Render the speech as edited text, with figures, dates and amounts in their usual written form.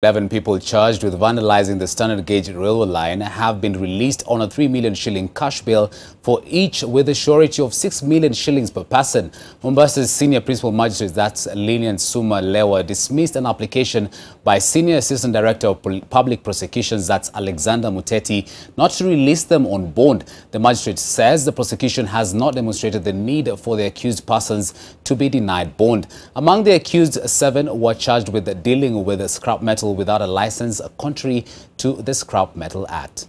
11 people charged with vandalizing the standard gauge railway line have been released on a 3 million shilling cash bail for each, with a surety of 6 million shillings per person. Mombasa's senior principal magistrate, that's Lenient Suma Lewa, dismissed an application by Senior Assistant Director of Public Prosecutions, that's Alexander Muteti, not to release them on bond. The magistrate says the prosecution has not demonstrated the need for the accused persons to be denied bond. Among the accused, 7 were charged with dealing with scrap metal without a license, contrary to the Scrap Metal Act.